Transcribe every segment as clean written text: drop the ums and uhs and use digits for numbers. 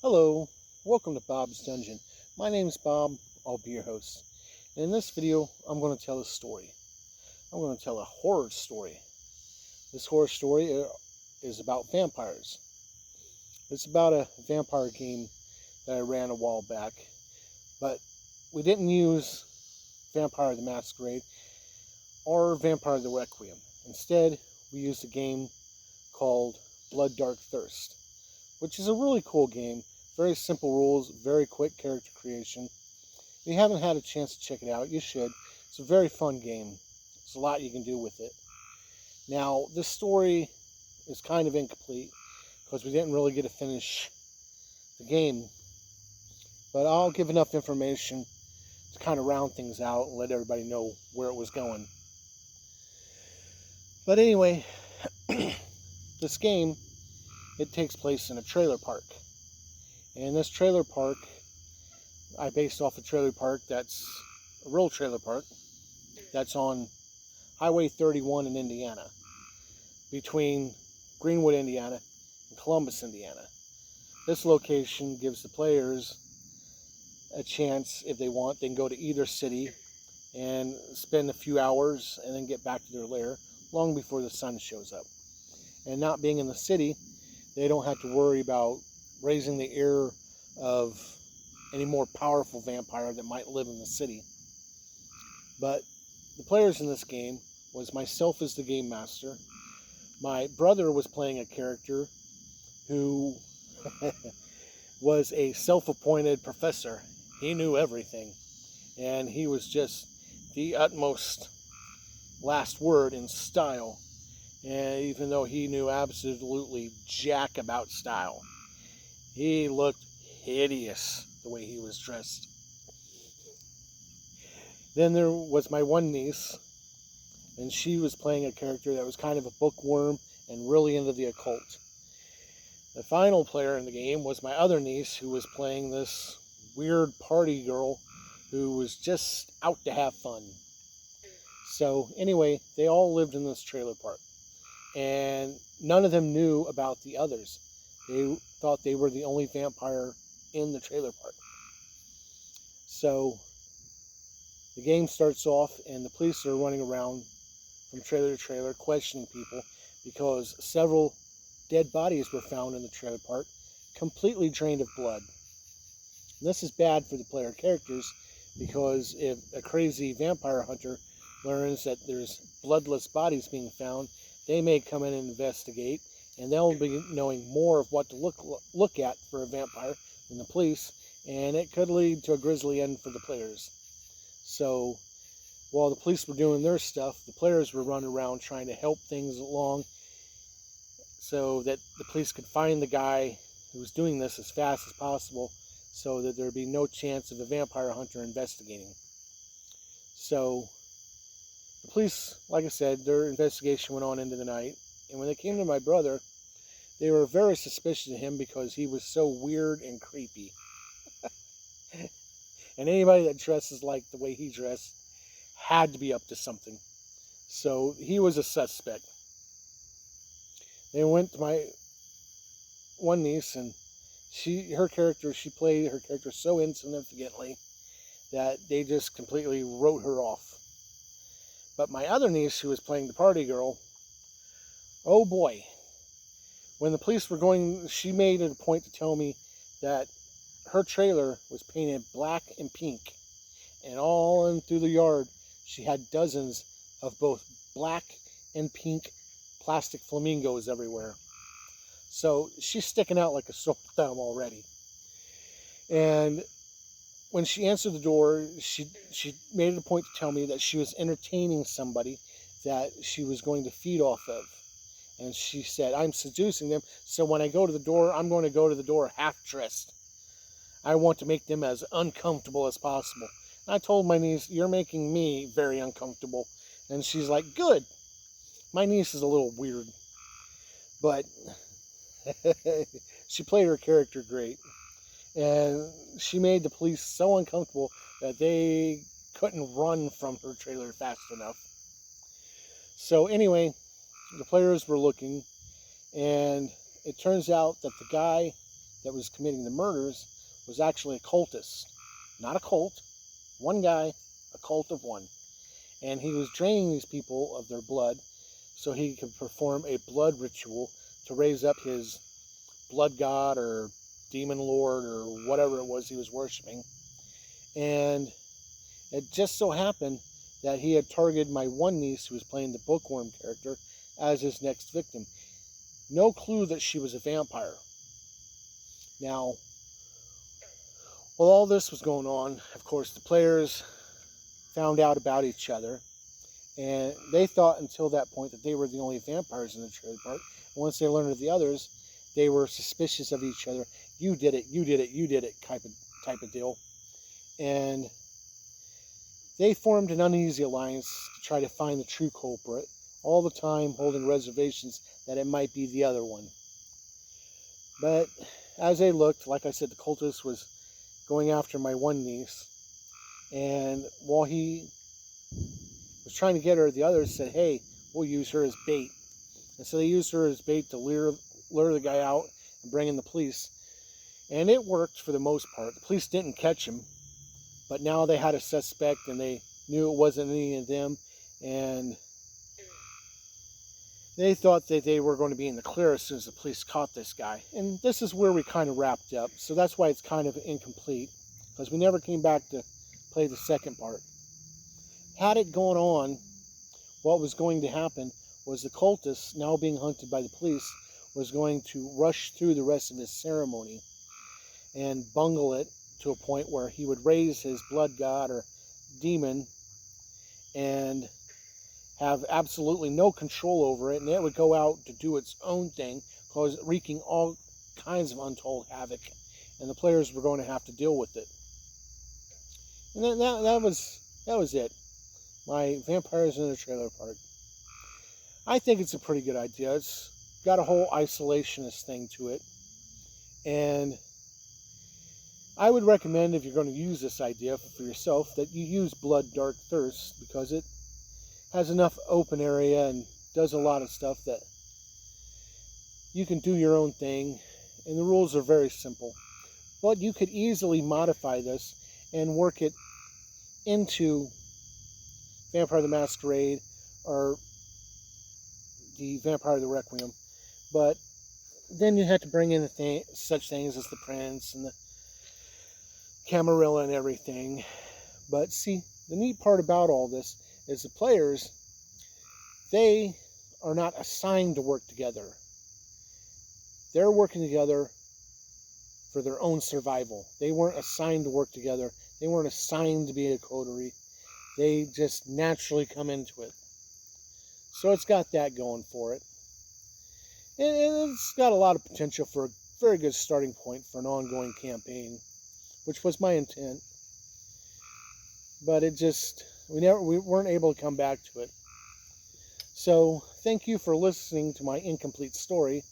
Hello, welcome to Bob's Dungeon. My name's Bob, I'll be your host. And in this video, I'm going to tell a story. I'm going to tell a horror story. This horror story is about vampires. It's about a vampire game that I ran a while back, but we didn't use Vampire the Masquerade or Vampire the Requiem. Instead, we used a game called Blood Dark Thirst, which is a really cool game. Very simple rules, very quick character creation. If you haven't had a chance to check it out, you should. It's a very fun game. There's a lot you can do with it. Now, this story is kind of incomplete because we didn't really get to finish the game. But I'll give enough information to kind of round things out and let everybody know where it was going. But anyway, this game, it takes place in a trailer park. And this trailer park, I based off a trailer park that's a real trailer park that's on Highway 31 in Indiana, between Greenwood, Indiana, and Columbus, Indiana. This location gives the players a chance, if they want, they can go to either city and spend a few hours and then get back to their lair long before the sun shows up. And not being in the city, they don't have to worry about raising the air of any more powerful vampire that might live in the city. But the players in this game was myself as the game master. My brother was playing a character who was a self-appointed professor. He knew everything, and he was just the utmost last word in style. And even though he knew absolutely jack about style, he looked hideous the way he was dressed. Then there was my one niece, and she was playing a character that was kind of a bookworm and really into the occult. The final player in the game was my other niece, who was playing this weird party girl who was just out to have fun. So anyway, they all lived in this trailer park, and none of them knew about the others. They thought they were the only vampire in the trailer park. So the game starts off, and the police are running around from trailer to trailer questioning people because several dead bodies were found in the trailer park, completely drained of blood. And this is bad for the player characters because if a crazy vampire hunter learns that there's bloodless bodies being found, they may come in and investigate, and they'll be knowing more of what to look at for a vampire than the police, and it could lead to a grisly end for the players. So while the police were doing their stuff, the players were running around trying to help things along so that the police could find the guy who was doing this as fast as possible so that there would be no chance of a vampire hunter investigating. So the police, like I said, their investigation went on into the night, and when they came to my brother, they were very suspicious of him because he was so weird and creepy. And anybody that dresses like the way he dressed had to be up to something. So he was a suspect. They went to my one niece, and she played her character so insignificantly that they just completely wrote her off. But my other niece, who was playing the party girl, oh boy. When the police were going, she made it a point to tell me that her trailer was painted black and pink. And all in through the yard, she had dozens of both black and pink plastic flamingos everywhere. So she's sticking out like a sore thumb already. And when she answered the door, she made it a point to tell me that she was entertaining somebody that she was going to feed off of. And she said, I'm seducing them, so when I go to the door, I'm going to go to the door half-dressed. I want to make them as uncomfortable as possible. And I told my niece, you're making me very uncomfortable. And she's like, good. My niece is a little weird. But she played her character great. And she made the police so uncomfortable that they couldn't run from her trailer fast enough. So anyway, the players were looking, and it turns out that the guy that was committing the murders was actually a cultist. Not a cult. One guy, a cult of one. And he was draining these people of their blood so he could perform a blood ritual to raise up his blood god or demon lord or whatever it was he was worshiping. And it just so happened that he had targeted my one niece, who was playing the bookworm character, as his next victim. No clue that she was a vampire. Now, while all this was going on, of course, the players found out about each other, and they thought until that point that they were the only vampires in the trailer park. And once they learned of the others, they were suspicious of each other. You did it, you did it, you did it, type of deal. And they formed an uneasy alliance to try to find the true culprit, all the time holding reservations that it might be the other one. But as they looked, like I said, the cultist was going after my one niece, and while he was trying to get her, the others said, hey, we'll use her as bait. And so they used her as bait to lure the guy out and bring in the police. And it worked for the most part. The police didn't catch him, but now they had a suspect and they knew it wasn't any of them, and they thought that they were going to be in the clear as soon as the police caught this guy. And this is where we kind of wrapped up, so that's why it's kind of incomplete, because we never came back to play the second part. Had it gone on, what was going to happen was the cultist, now being hunted by the police, was going to rush through the rest of his ceremony and bungle it to a point where he would raise his blood god or demon and have absolutely no control over it, and it would go out to do its own thing, wreaking all kinds of untold havoc, and the players were going to have to deal with it. And then that was it. My Vampires in the Trailer Park. I think it's a pretty good idea. It's got a whole isolationist thing to it, and I would recommend, if you're going to use this idea for yourself, that you use Blood Dark Thirst, because it has enough open area and does a lot of stuff that you can do your own thing, and the rules are very simple. But you could easily modify this and work it into Vampire the Masquerade or the Vampire the Requiem. But then you have to bring in such things as the Prince and the Camarilla and everything. But see, the neat part about all this is the players, they are not assigned to work together. They're working together for their own survival. They weren't assigned to work together. They weren't assigned to be a coterie. They just naturally come into it. So it's got that going for it. And it's got a lot of potential for a very good starting point for an ongoing campaign, which was my intent. But it just, we weren't able to come back to it. So thank you for listening to my incomplete story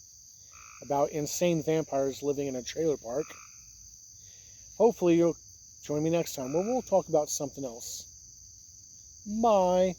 about insane vampires living in a trailer park. Hopefully you'll join me next time where we'll talk about something else. Bye.